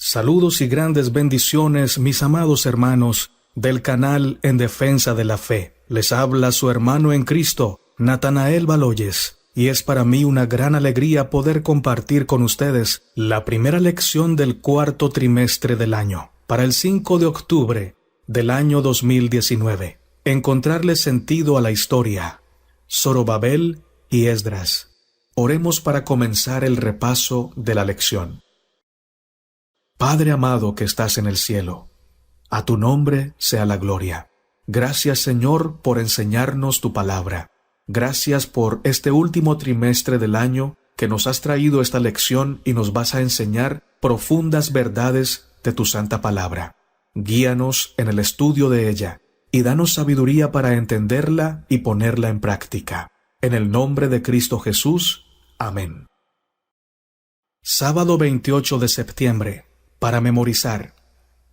Saludos y grandes bendiciones, mis amados hermanos, del canal En Defensa de la Fe. Les habla su hermano en Cristo, Natanael Baloyes, y es para mí una gran alegría poder compartir con ustedes la primera lección del cuarto trimestre del año, para el 5 de octubre del año 2019. Encontrarle sentido a la historia. Zorobabel y Esdras. Oremos para comenzar el repaso de la lección. Padre amado que estás en el cielo, a tu nombre sea la gloria. Gracias, Señor, por enseñarnos tu palabra. Gracias por este último trimestre del año que nos has traído esta lección y nos vas a enseñar profundas verdades de tu santa palabra. Guíanos en el estudio de ella y danos sabiduría para entenderla y ponerla en práctica. En el nombre de Cristo Jesús. Amén. Sábado 28 de septiembre. Para memorizar.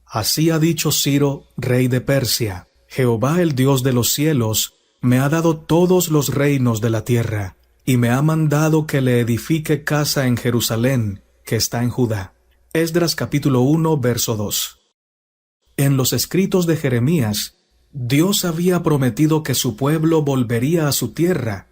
Así ha dicho Ciro, rey de Persia: Jehová, el Dios de los cielos, me ha dado todos los reinos de la tierra, y me ha mandado que le edifique casa en Jerusalén, que está en Judá. Esdras capítulo 1, verso 2. En los escritos de Jeremías, Dios había prometido que su pueblo volvería a su tierra,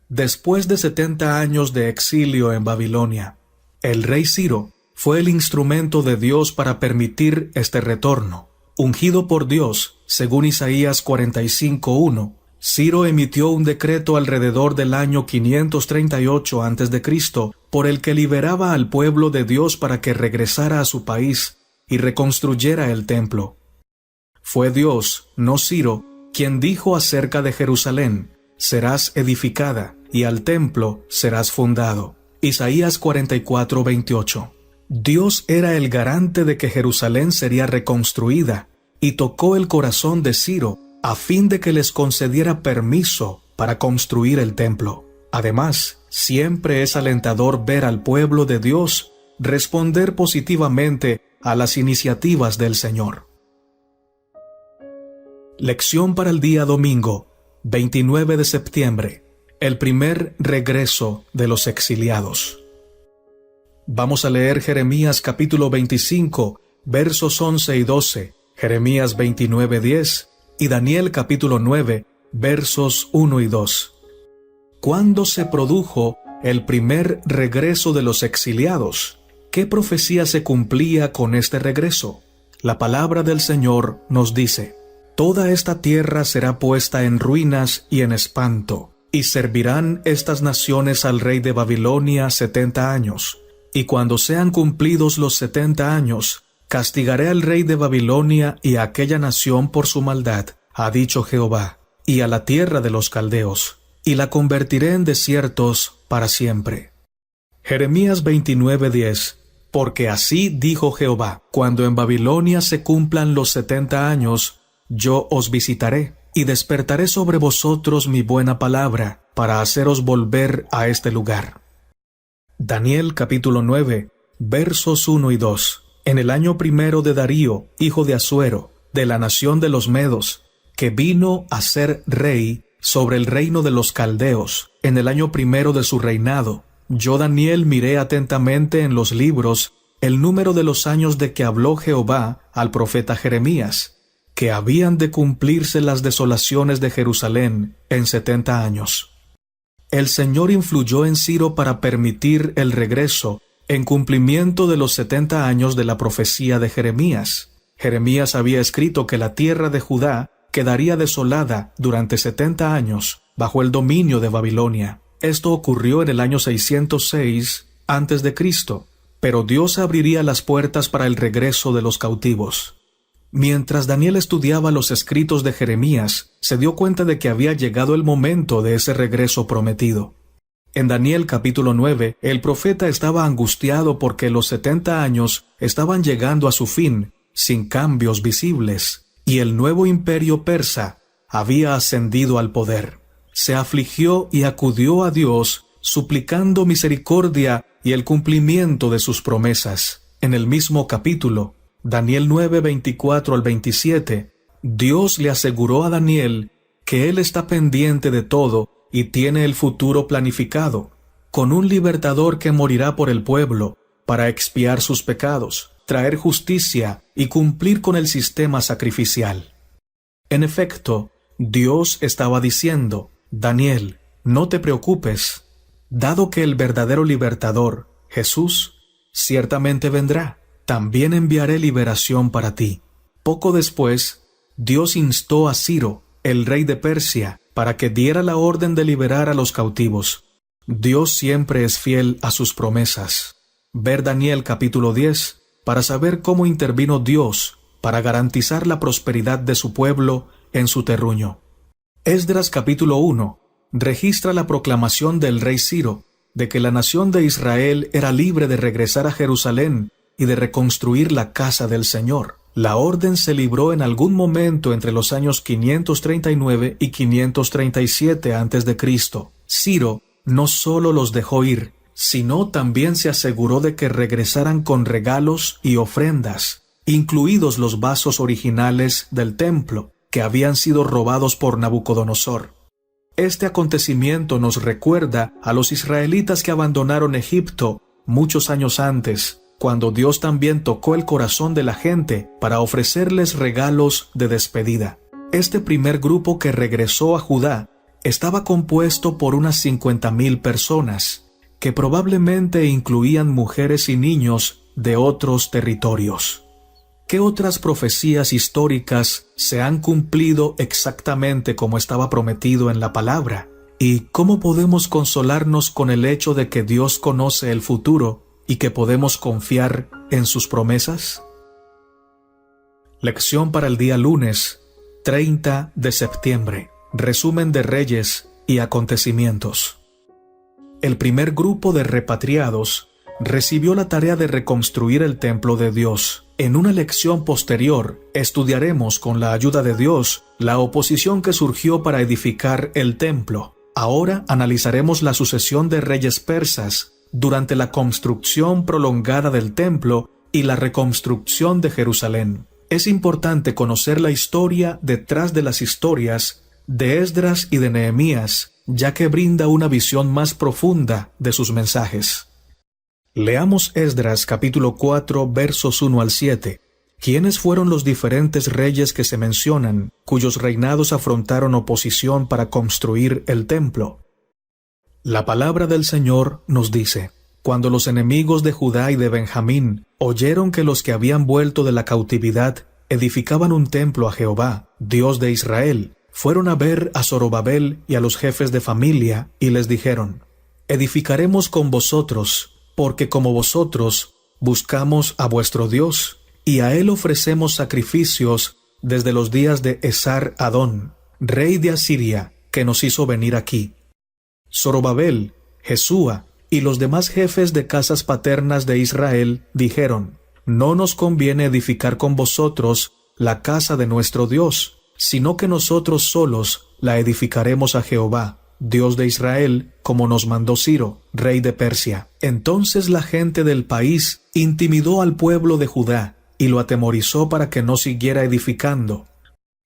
después de 70 años de exilio en Babilonia. El rey Ciro fue el instrumento de Dios para permitir este retorno. Ungido por Dios, según Isaías 45:1, Ciro emitió un decreto alrededor del año 538 a.C., por el que liberaba al pueblo de Dios para que regresara a su país y reconstruyera el templo. Fue Dios, no Ciro, quien dijo acerca de Jerusalén: serás edificada, y al templo serás fundado. Isaías 44:28. Dios era el garante de que Jerusalén sería reconstruida, y tocó el corazón de Ciro a fin de que les concediera permiso para construir el templo. Además, siempre es alentador ver al pueblo de Dios responder positivamente a las iniciativas del Señor. Lección para el día domingo, 29 de septiembre, el primer regreso de los exiliados. Vamos a leer Jeremías capítulo 25, versos 11 y 12, Jeremías 29:10 y Daniel capítulo 9, versos 1 y 2. ¿Cuándo se produjo el primer regreso de los exiliados? ¿Qué profecía se cumplía con este regreso? La palabra del Señor nos dice: toda esta tierra será puesta en ruinas y en espanto, y servirán estas naciones al rey de Babilonia 70 años. Y cuando sean cumplidos los 70 años, castigaré al rey de Babilonia y a aquella nación por su maldad, ha dicho Jehová, y a la tierra de los caldeos, y la convertiré en desiertos para siempre. Jeremías 29:10. Porque así dijo Jehová: cuando en Babilonia se cumplan los 70 años, yo os visitaré, y despertaré sobre vosotros mi buena palabra, para haceros volver a este lugar. Daniel capítulo 9, versos 1 y 2. En el año primero de Darío, hijo de Asuero, de la nación de los Medos, que vino a ser rey sobre el reino de los caldeos, en el año primero de su reinado, yo Daniel miré atentamente en los libros el número de los años de que habló Jehová al profeta Jeremías, que habían de cumplirse las desolaciones de Jerusalén en 70 años. El Señor influyó en Ciro para permitir el regreso en cumplimiento de los 70 años de la profecía de Jeremías. Jeremías había escrito que la tierra de Judá quedaría desolada durante 70 años bajo el dominio de Babilonia. Esto ocurrió en el año 606 a.C., pero Dios abriría las puertas para el regreso de los cautivos. Mientras Daniel estudiaba los escritos de Jeremías, se dio cuenta de que había llegado el momento de ese regreso prometido. En Daniel capítulo 9, el profeta estaba angustiado porque los 70 años estaban llegando a su fin, sin cambios visibles, y el nuevo imperio persa había ascendido al poder. Se afligió y acudió a Dios, suplicando misericordia y el cumplimiento de sus promesas. En el mismo capítulo, Daniel 9, 24 al 27, Dios le aseguró a Daniel que Él está pendiente de todo y tiene el futuro planificado, con un libertador que morirá por el pueblo para expiar sus pecados, traer justicia y cumplir con el sistema sacrificial. En efecto, Dios estaba diciendo: Daniel, no te preocupes, dado que el verdadero libertador, Jesús, ciertamente vendrá, también enviaré liberación para ti. Poco después, Dios instó a Ciro, el rey de Persia, para que diera la orden de liberar a los cautivos. Dios siempre es fiel a sus promesas. Ver Daniel capítulo 10 para saber cómo intervino Dios para garantizar la prosperidad de su pueblo en su terruño. Esdras capítulo 1 registra la proclamación del rey Ciro de que la nación de Israel era libre de regresar a Jerusalén y de reconstruir la casa del Señor. La orden se libró en algún momento entre los años 539 y 537 a.C. Ciro no solo los dejó ir, sino también se aseguró de que regresaran con regalos y ofrendas, incluidos los vasos originales del templo, que habían sido robados por Nabucodonosor. Este acontecimiento nos recuerda a los israelitas que abandonaron Egipto muchos años antes, cuando Dios también tocó el corazón de la gente para ofrecerles regalos de despedida. Este primer grupo que regresó a Judá estaba compuesto por unas 50,000 personas, que probablemente incluían mujeres y niños de otros territorios. ¿Qué otras profecías históricas se han cumplido exactamente como estaba prometido en la palabra? ¿Y cómo podemos consolarnos con el hecho de que Dios conoce el futuro y que podemos confiar en sus promesas? Lección para el día lunes, 30 de septiembre. Resumen de Reyes y acontecimientos. El primer grupo de repatriados recibió la tarea de reconstruir el templo de Dios. En una lección posterior, estudiaremos con la ayuda de Dios la oposición que surgió para edificar el templo. Ahora analizaremos la sucesión de reyes persas durante la construcción prolongada del templo y la reconstrucción de Jerusalén. Es importante conocer la historia detrás de las historias de Esdras y de Nehemías, ya que brinda una visión más profunda de sus mensajes. Leamos Esdras capítulo 4 versos 1 al 7. ¿Quiénes fueron los diferentes reyes que se mencionan, cuyos reinados afrontaron oposición para construir el templo? La palabra del Señor nos dice: Cuando los enemigos de Judá y de Benjamín oyeron que los que habían vuelto de la cautividad edificaban un templo a Jehová, Dios de Israel, fueron a ver a Zorobabel y a los jefes de familia y les dijeron: Edificaremos con vosotros, porque como vosotros buscamos a vuestro Dios, y a él ofrecemos sacrificios desde los días de Esar-Adón, rey de Asiria, que nos hizo venir aquí. Zorobabel, Jesúa y los demás jefes de casas paternas de Israel dijeron: No nos conviene edificar con vosotros la casa de nuestro Dios, sino que nosotros solos la edificaremos a Jehová, Dios de Israel, como nos mandó Ciro, rey de Persia. Entonces la gente del país intimidó al pueblo de Judá y lo atemorizó para que no siguiera edificando.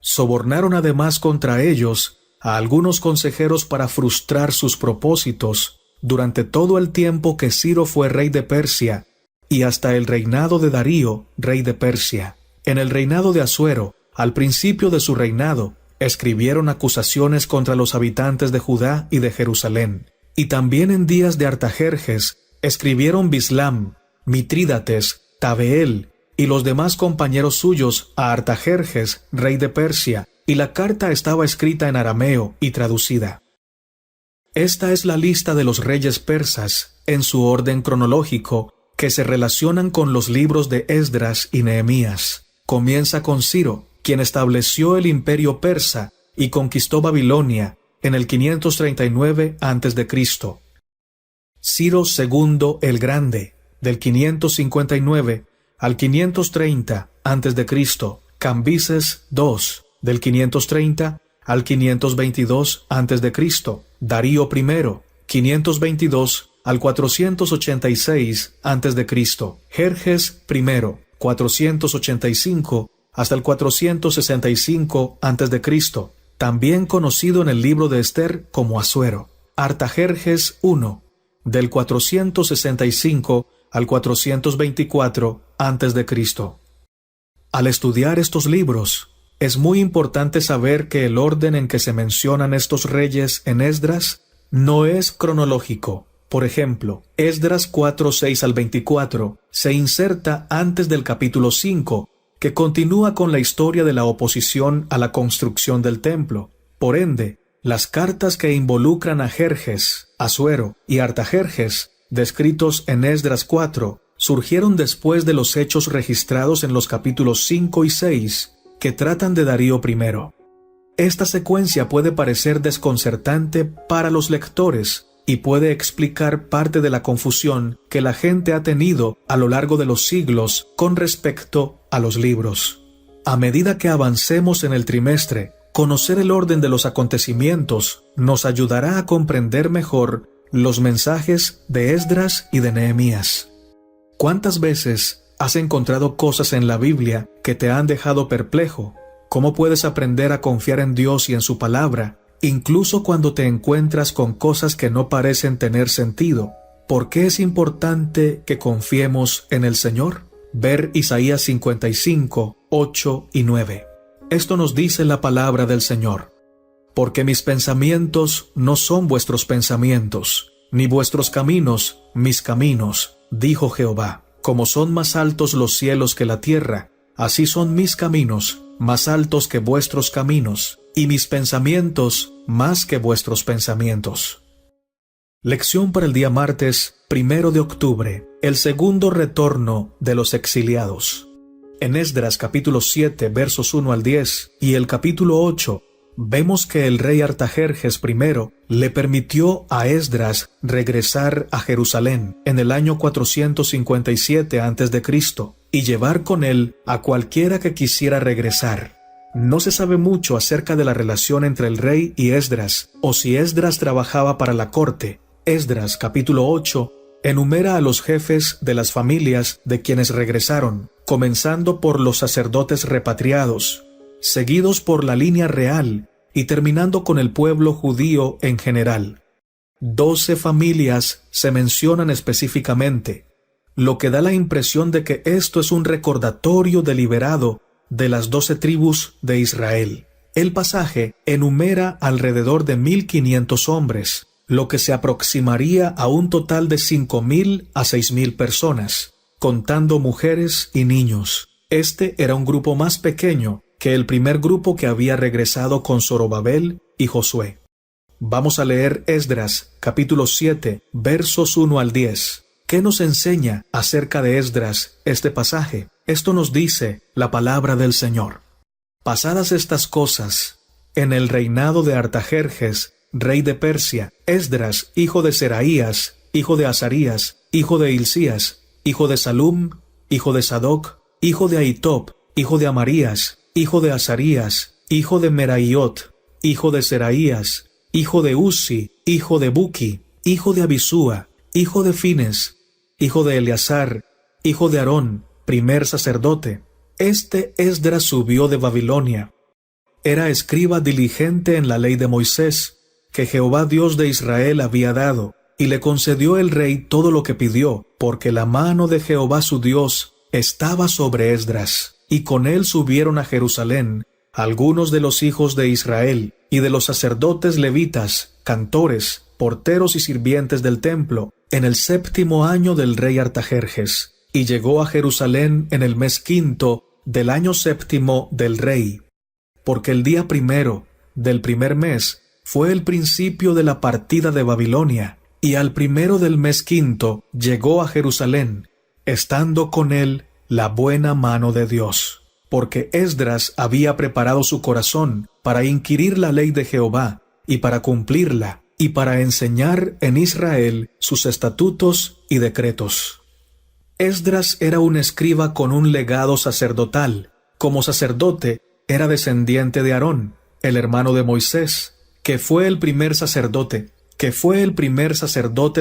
Sobornaron además contra ellos a algunos consejeros para frustrar sus propósitos durante todo el tiempo que Ciro fue rey de Persia y hasta el reinado de Darío, rey de Persia. En el reinado de Asuero, al principio de su reinado, escribieron acusaciones contra los habitantes de Judá y de Jerusalén. Y también en días de Artajerjes escribieron Bislam, Mitrídates, Tabeel y los demás compañeros suyos a Artajerjes, rey de Persia, y la carta estaba escrita en arameo y traducida. Esta es la lista de los reyes persas, en su orden cronológico, que se relacionan con los libros de Esdras y Nehemías. Comienza con Ciro, quien estableció el imperio persa y conquistó Babilonia en el 539 a.C. Ciro II el Grande, del 559 al 530 a.C. Cambises II, del 530 al 522 a.C. Darío I, 522 al 486 a.C. Jerjes I, 485 hasta el 465 a.C., también conocido en el libro de Esther como Asuero. Artajerjes I, del 465 al 424 a.C. Al estudiar estos libros, es muy importante saber que el orden en que se mencionan estos reyes en Esdras no es cronológico. Por ejemplo, Esdras 4:6 al 24 se inserta antes del capítulo 5, que continúa con la historia de la oposición a la construcción del templo. Por ende, las cartas que involucran a Jerjes, Asuero y Artajerjes, descritos en Esdras 4, surgieron después de los hechos registrados en los capítulos 5 y 6, que tratan de Darío I. Esta secuencia puede parecer desconcertante para los lectores y puede explicar parte de la confusión que la gente ha tenido a lo largo de los siglos con respecto a los libros. A medida que avancemos en el trimestre, conocer el orden de los acontecimientos nos ayudará a comprender mejor los mensajes de Esdras y de Nehemías. ¿Cuántas veces has encontrado cosas en la Biblia que te han dejado perplejo? ¿Cómo puedes aprender a confiar en Dios y en su palabra, incluso cuando te encuentras con cosas que no parecen tener sentido? ¿Por qué es importante que confiemos en el Señor? Ver Isaías 55, 8 y 9. Esto nos dice la palabra del Señor. Porque mis pensamientos no son vuestros pensamientos, ni vuestros caminos mis caminos, dijo Jehová. Como son más altos los cielos que la tierra, así son mis caminos más altos que vuestros caminos, y mis pensamientos más que vuestros pensamientos. Lección para el día martes 1 de octubre, el segundo retorno de los exiliados. En Esdras capítulo 7 versos 1 al 10 y el capítulo 8, vemos que el rey Artajerjes I le permitió a Esdras regresar a Jerusalén en el año 457 a.C. y llevar con él a cualquiera que quisiera regresar. No se sabe mucho acerca de la relación entre el rey y Esdras, o si Esdras trabajaba para la corte. Esdras capítulo 8 enumera a los jefes de las familias de quienes regresaron, comenzando por los sacerdotes repatriados, seguidos por la línea real y terminando con el pueblo judío en general. 12 familias se mencionan específicamente, lo que da la impresión de que esto es un recordatorio deliberado de las 12 tribus de Israel. El pasaje enumera alrededor de 1,500 hombres, lo que se aproximaría a un total de 5,000 a 6,000 personas, contando mujeres y niños. Este era un grupo más pequeño que el primer grupo que había regresado con Zorobabel y Josué. Vamos a leer Esdras, capítulo 7, versos 1 al 10. ¿Qué nos enseña acerca de Esdras este pasaje? Esto nos dice la palabra del Señor. Pasadas estas cosas, en el reinado de Artajerjes, rey de Persia, Esdras, hijo de Seraías, hijo de Azarías, hijo de Hilcías, hijo de Salum, hijo de Sadoc, hijo de Ahitob, hijo de Amarías, hijo de Azarías, hijo de Meraiot, hijo de Seraías, hijo de Uzi, hijo de Buki, hijo de Abisúa, hijo de Fines, hijo de Eleazar, hijo de Aarón, primer sacerdote. Este Esdras subió de Babilonia. Era escriba diligente en la ley de Moisés, que Jehová Dios de Israel había dado, y le concedió el rey todo lo que pidió, porque la mano de Jehová su Dios estaba sobre Esdras. Y con él subieron a Jerusalén algunos de los hijos de Israel, y de los sacerdotes levitas, cantores, porteros y sirvientes del templo, en el 7º año del rey Artajerjes, y llegó a Jerusalén en el mes 5 del año 7 del rey, porque el día 1 del primer mes fue el principio de la partida de Babilonia, y al 1 del mes 5 llegó a Jerusalén, estando con él la buena mano de Dios, porque Esdras había preparado su corazón para inquirir la ley de Jehová, y para cumplirla, y para enseñar en Israel sus estatutos y decretos. Esdras era un escriba con un legado sacerdotal. Como sacerdote, era descendiente de Aarón, el hermano de Moisés, que fue el primer sacerdote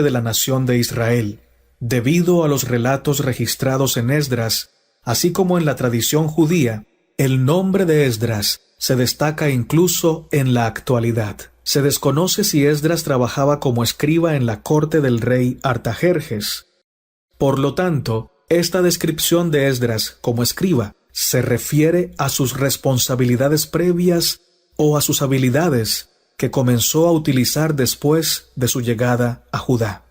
de la nación de Israel. Debido a los relatos registrados en Esdras, así como en la tradición judía, el nombre de Esdras se destaca incluso en la actualidad. Se desconoce si Esdras trabajaba como escriba en la corte del rey Artajerjes. Por lo tanto, Esta descripción de Esdras como escriba se refiere a sus responsabilidades previas o a sus habilidades que comenzó a utilizar después de su llegada a Judá.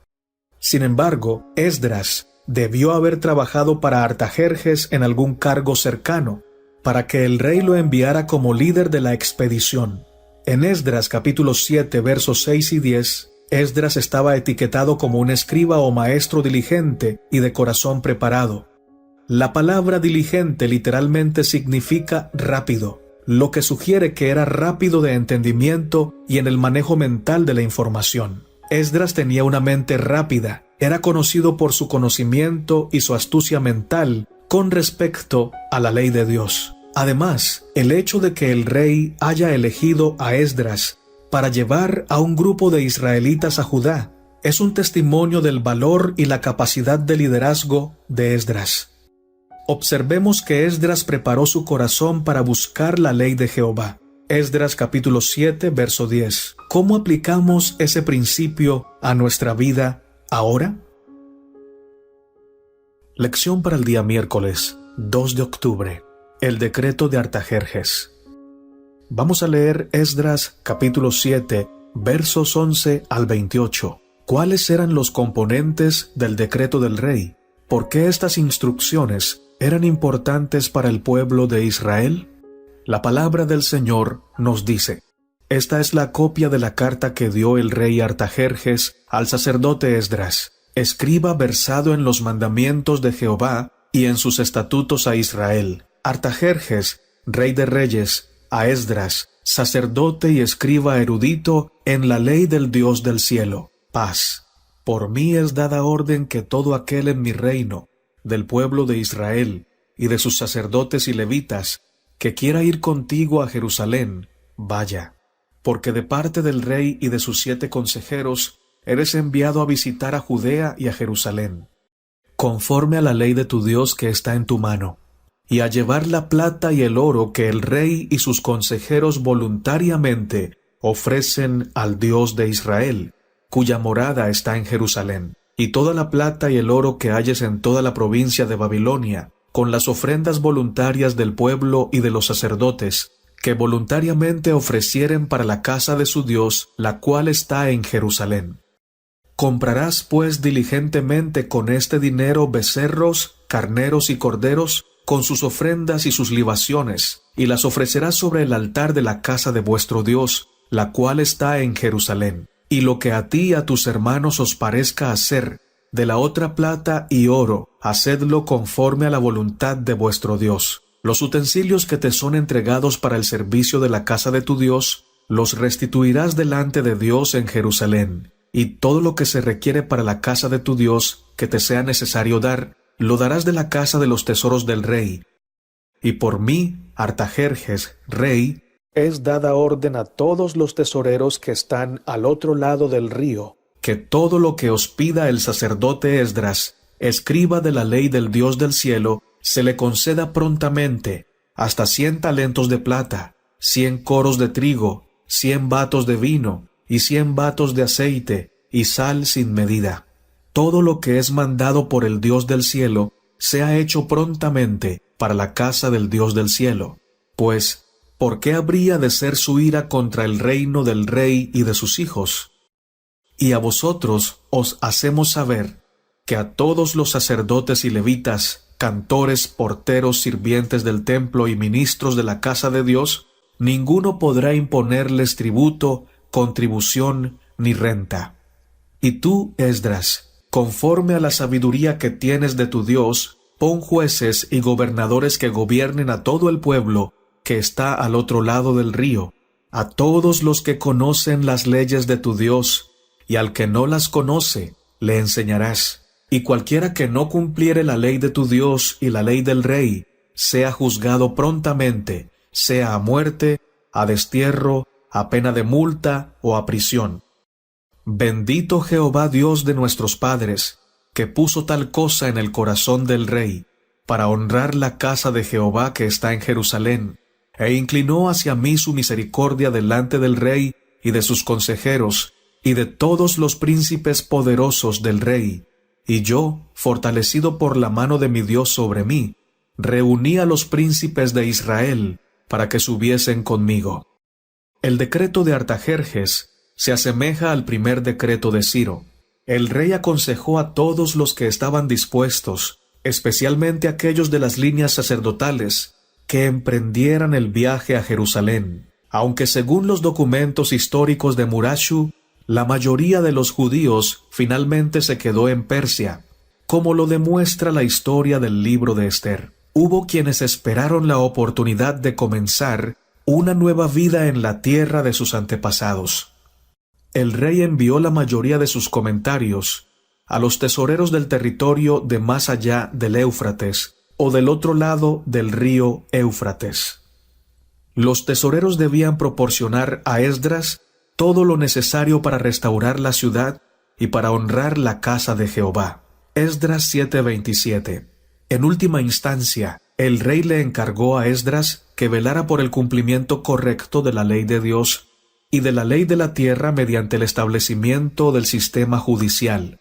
Sin embargo, Esdras debió haber trabajado para Artajerjes en algún cargo cercano, para que el rey lo enviara como líder de la expedición. En Esdras capítulo 7 versos 6 y 10, Esdras estaba etiquetado como un escriba o maestro diligente y de corazón preparado. La palabra diligente literalmente significa rápido, lo que sugiere que era rápido de entendimiento y en el manejo mental de la información. Esdras tenía una mente rápida, era conocido por su conocimiento y su astucia mental con respecto a la ley de Dios. Además, el hecho de que el rey haya elegido a Esdras para llevar a un grupo de israelitas a Judá es un testimonio del valor y la capacidad de liderazgo de Esdras. Observemos que Esdras preparó su corazón para buscar la ley de Jehová. Esdras capítulo 7, verso 10. ¿Cómo aplicamos ese principio a nuestra vida ahora? Lección para el día miércoles, 2 de octubre. El decreto de Artajerjes. Vamos a leer Esdras capítulo 7, versos 11 al 28. ¿Cuáles eran los componentes del decreto del rey? ¿Por qué estas instrucciones eran importantes para el pueblo de Israel? La palabra del Señor nos dice: esta es la copia de la carta que dio el rey Artajerjes al sacerdote Esdras, escriba versado en los mandamientos de Jehová y en sus estatutos a Israel. Artajerjes, rey de reyes, a Esdras, sacerdote y escriba erudito en la ley del Dios del cielo. Paz. Por mí es dada orden que todo aquel en mi reino, del pueblo de Israel, y de sus sacerdotes y levitas, que quiera ir contigo a Jerusalén, vaya. Porque de parte del rey y de sus 7 consejeros, eres enviado a visitar a Judea y a Jerusalén, conforme a la ley de tu Dios que está en tu mano, y a llevar la plata y el oro que el rey y sus consejeros voluntariamente ofrecen al Dios de Israel, cuya morada está en Jerusalén, y toda la plata y el oro que halles en toda la provincia de Babilonia, con las ofrendas voluntarias del pueblo y de los sacerdotes, que voluntariamente ofrecieren para la casa de su Dios, la cual está en Jerusalén. Comprarás pues diligentemente con este dinero becerros, carneros y corderos, con sus ofrendas y sus libaciones, y las ofrecerás sobre el altar de la casa de vuestro Dios, la cual está en Jerusalén. Y lo que a ti y a tus hermanos os parezca hacer, de la otra plata y oro, hacedlo conforme a la voluntad de vuestro Dios. Los utensilios que te son entregados para el servicio de la casa de tu Dios, los restituirás delante de Dios en Jerusalén, y todo lo que se requiere para la casa de tu Dios que te sea necesario dar, lo darás de la casa de los tesoros del rey. Y por mí, Artajerjes, rey, es dada orden a todos los tesoreros que están al otro lado del río, que todo lo que os pida el sacerdote Esdras, escriba de la ley del Dios del cielo, se le conceda prontamente, hasta 100 talentos de plata, 100 coros de trigo, 100 batos de vino, y 100 batos de aceite, y sal sin medida. Todo lo que es mandado por el Dios del cielo, sea hecho prontamente para la casa del Dios del cielo. Pues, ¿por qué habría de ser su ira contra el reino del rey y de sus hijos? Y a vosotros os hacemos saber que a todos los sacerdotes y levitas, cantores, porteros, sirvientes del templo y ministros de la casa de Dios, ninguno podrá imponerles tributo, contribución ni renta. Y tú, Esdras, conforme a la sabiduría que tienes de tu Dios, pon jueces y gobernadores que gobiernen a todo el pueblo que está al otro lado del río, a todos los que conocen las leyes de tu Dios, y al que no las conoce, le enseñarás. Y cualquiera que no cumpliere la ley de tu Dios y la ley del rey, sea juzgado prontamente, sea a muerte, a destierro, a pena de multa o a prisión. Bendito Jehová Dios de nuestros padres, que puso tal cosa en el corazón del rey, para honrar la casa de Jehová que está en Jerusalén, e inclinó hacia mí su misericordia delante del rey y de sus consejeros, y de todos los príncipes poderosos del rey, y yo, fortalecido por la mano de mi Dios sobre mí, reuní a los príncipes de Israel para que subiesen conmigo. El decreto de Artajerjes se asemeja al primer decreto de Ciro. El rey aconsejó a todos los que estaban dispuestos, especialmente aquellos de las líneas sacerdotales, que emprendieran el viaje a Jerusalén, aunque según los documentos históricos de Murashu, la mayoría de los judíos finalmente se quedó en Persia, como lo demuestra la historia del libro de Esther. Hubo quienes esperaron la oportunidad de comenzar una nueva vida en la tierra de sus antepasados. El rey envió la mayoría de sus comentarios a los tesoreros del territorio de más allá del Éufrates o del otro lado del río Éufrates. Los tesoreros debían proporcionar a Esdras todo lo necesario para restaurar la ciudad y para honrar la casa de Jehová. Esdras 7:27. En última instancia, el rey le encargó a Esdras que velara por el cumplimiento correcto de la ley de Dios y de la ley de la tierra mediante el establecimiento del sistema judicial.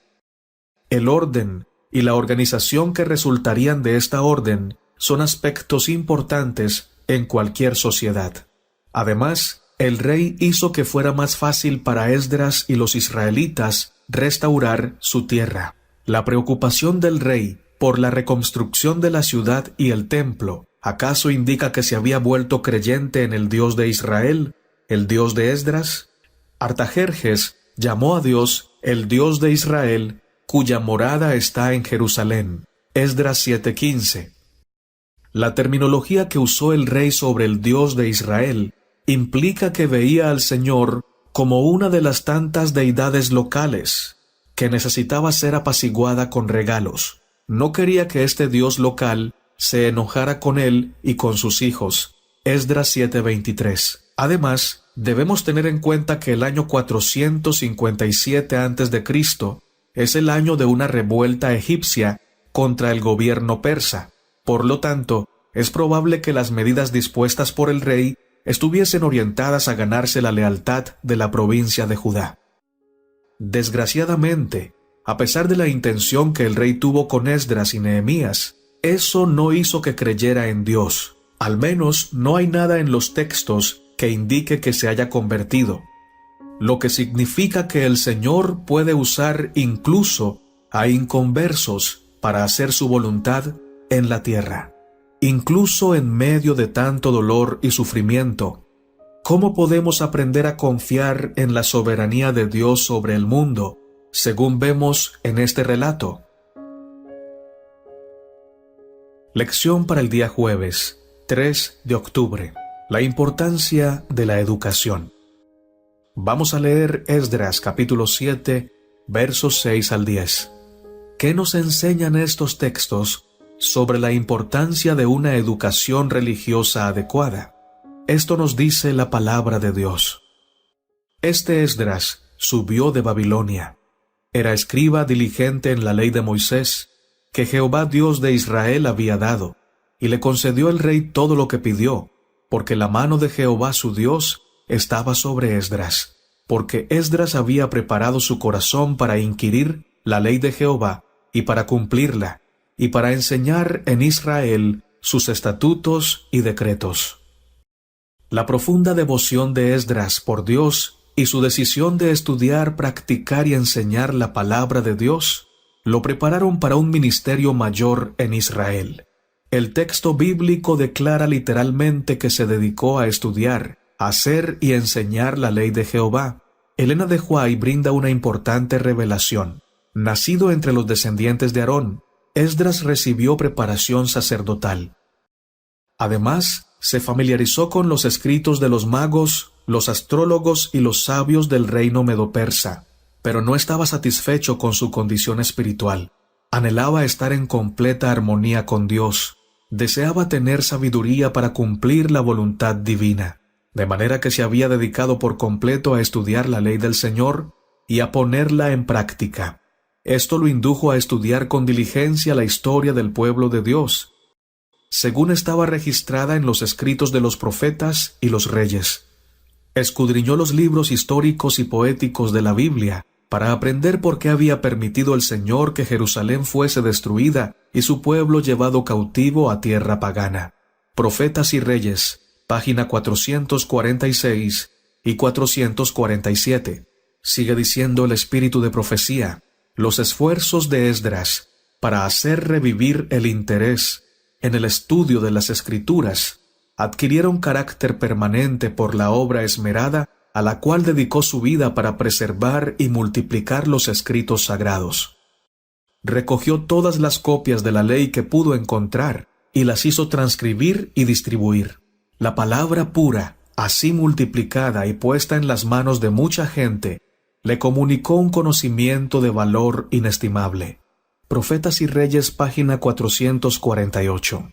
El orden y la organización que resultarían de esta orden son aspectos importantes en cualquier sociedad. Además, el rey hizo que fuera más fácil para Esdras y los israelitas restaurar su tierra. La preocupación del rey por la reconstrucción de la ciudad y el templo, ¿acaso indica que se había vuelto creyente en el Dios de Israel, el Dios de Esdras? Artajerjes llamó a Dios el Dios de Israel, cuya morada está en Jerusalén. Esdras 7:15. La terminología que usó el rey sobre el Dios de Israel implica que veía al Señor como una de las tantas deidades locales, que necesitaba ser apaciguada con regalos. No quería que este Dios local se enojara con él y con sus hijos. Esdras 7:23. Además, debemos tener en cuenta que el año 457 a.C. es el año de una revuelta egipcia contra el gobierno persa. Por lo tanto, es probable que las medidas dispuestas por el rey estuviesen orientadas a ganarse la lealtad de la provincia de Judá. Desgraciadamente, a pesar de la intención que el rey tuvo con Esdras y Nehemías, eso no hizo que creyera en Dios. Al menos no hay nada en los textos que indique que se haya convertido, lo que significa que el Señor puede usar incluso a inconversos para hacer su voluntad en la tierra. Incluso en medio de tanto dolor y sufrimiento, ¿cómo podemos aprender a confiar en la soberanía de Dios sobre el mundo, según vemos en este relato? Lección para el día jueves, 3 de octubre. La importancia de la educación. Vamos a leer Esdras capítulo 7, versos 6 al 10. ¿Qué nos enseñan estos textos sobre la importancia de una educación religiosa adecuada? Esto nos dice la palabra de Dios. Este Esdras subió de Babilonia. Era escriba diligente en la ley de Moisés, que Jehová Dios de Israel había dado, y le concedió el rey todo lo que pidió, porque la mano de Jehová su Dios estaba sobre Esdras, porque Esdras había preparado su corazón para inquirir la ley de Jehová y para cumplirla, y para enseñar en Israel sus estatutos y decretos. La profunda devoción de Esdras por Dios y su decisión de estudiar, practicar y enseñar la palabra de Dios lo prepararon para un ministerio mayor en Israel. El texto bíblico declara literalmente que se dedicó a estudiar, hacer y enseñar la ley de Jehová. Elena de White brinda una importante revelación. Nacido entre los descendientes de Aarón, Esdras recibió preparación sacerdotal. Además, se familiarizó con los escritos de los magos, los astrólogos y los sabios del reino medo-persa, pero no estaba satisfecho con su condición espiritual. Anhelaba estar en completa armonía con Dios. Deseaba tener sabiduría para cumplir la voluntad divina, de manera que se había dedicado por completo a estudiar la ley del Señor y a ponerla en práctica. Esto lo indujo a estudiar con diligencia la historia del pueblo de Dios, según estaba registrada en los escritos de los profetas y los reyes. Escudriñó los libros históricos y poéticos de la Biblia para aprender por qué había permitido el Señor que Jerusalén fuese destruida y su pueblo llevado cautivo a tierra pagana. Profetas y Reyes, página 446 y 447. Sigue diciendo el espíritu de profecía: los esfuerzos de Esdras para hacer revivir el interés en el estudio de las Escrituras adquirieron carácter permanente por la obra esmerada a la cual dedicó su vida para preservar y multiplicar los escritos sagrados. Recogió todas las copias de la ley que pudo encontrar y las hizo transcribir y distribuir. La palabra pura, así multiplicada y puesta en las manos de mucha gente, le comunicó un conocimiento de valor inestimable. Profetas y Reyes, página 448.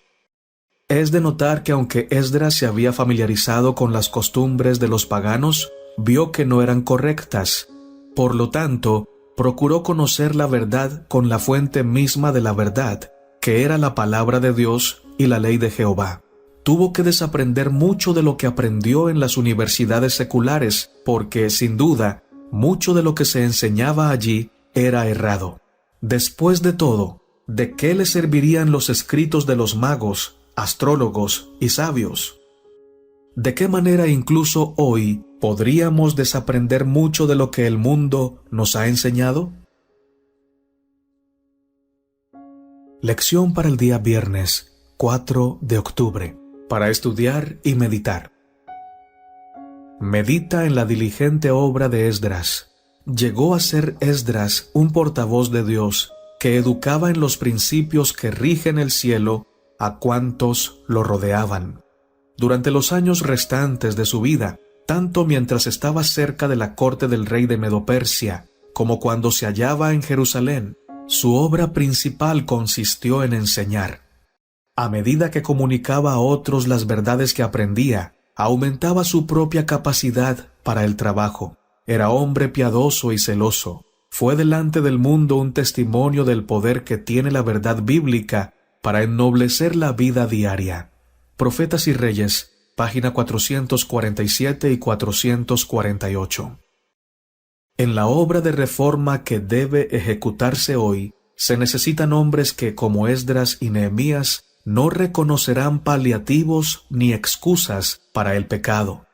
Es de notar que aunque Esdras se había familiarizado con las costumbres de los paganos, vio que no eran correctas. Por lo tanto, procuró conocer la verdad con la fuente misma de la verdad, que era la palabra de Dios y la ley de Jehová. Tuvo que desaprender mucho de lo que aprendió en las universidades seculares, porque, sin duda, mucho de lo que se enseñaba allí era errado. Después de todo, ¿de qué le servirían los escritos de los magos, astrólogos y sabios? ¿De qué manera incluso hoy podríamos desaprender mucho de lo que el mundo nos ha enseñado? Lección para el día viernes 4 de octubre, para estudiar y meditar. Medita en la diligente obra de Esdras. Llegó a ser Esdras un portavoz de Dios que educaba en los principios que rigen el cielo a cuantos lo rodeaban. Durante los años restantes de su vida, tanto mientras estaba cerca de la corte del rey de Medo-Persia, como cuando se hallaba en Jerusalén, su obra principal consistió en enseñar. A medida que comunicaba a otros las verdades que aprendía, aumentaba su propia capacidad para el trabajo. Era hombre piadoso y celoso. Fue delante del mundo un testimonio del poder que tiene la verdad bíblica para ennoblecer la vida diaria. Profetas y Reyes, página 447 y 448. En la obra de reforma que debe ejecutarse hoy, se necesitan hombres que, como Esdras y Nehemías, no reconocerán paliativos ni excusas para el pecado,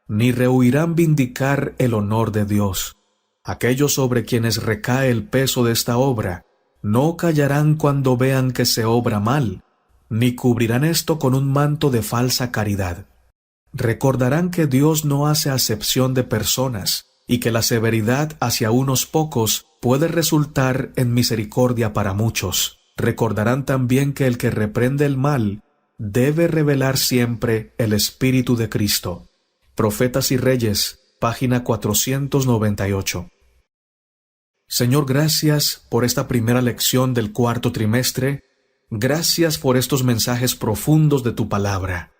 ni rehuirán vindicar el honor de Dios. Aquellos sobre quienes recae el peso de esta obra no callarán cuando vean que se obra mal, ni cubrirán esto con un manto de falsa caridad. Recordarán que Dios no hace acepción de personas y que la severidad hacia unos pocos puede resultar en misericordia para muchos. Recordarán también que el que reprende el mal debe revelar siempre el Espíritu de Cristo. Profetas y Reyes, página 498. Señor, gracias por esta primera lección del cuarto trimestre. Gracias por estos mensajes profundos de tu palabra.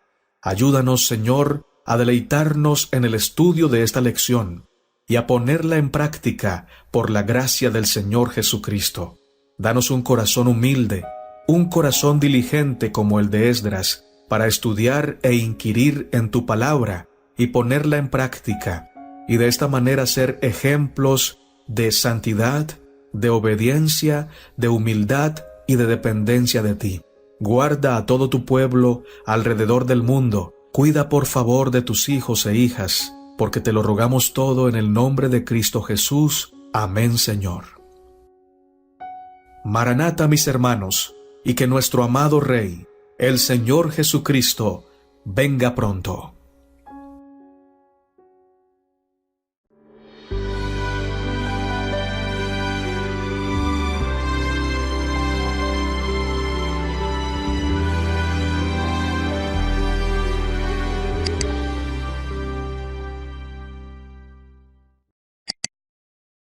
Ayúdanos, Señor, a deleitarnos en el estudio de esta lección y a ponerla en práctica por la gracia del Señor Jesucristo. Danos un corazón humilde, un corazón diligente como el de Esdras, para estudiar e inquirir en tu palabra y ponerla en práctica, y de esta manera ser ejemplos de santidad, de obediencia, de humildad y de dependencia de ti. Guarda a todo tu pueblo alrededor del mundo. Cuida por favor de tus hijos e hijas, porque te lo rogamos todo en el nombre de Cristo Jesús. Amén, Señor. Maranata, mis hermanos, y que nuestro amado Rey, el Señor Jesucristo, venga pronto.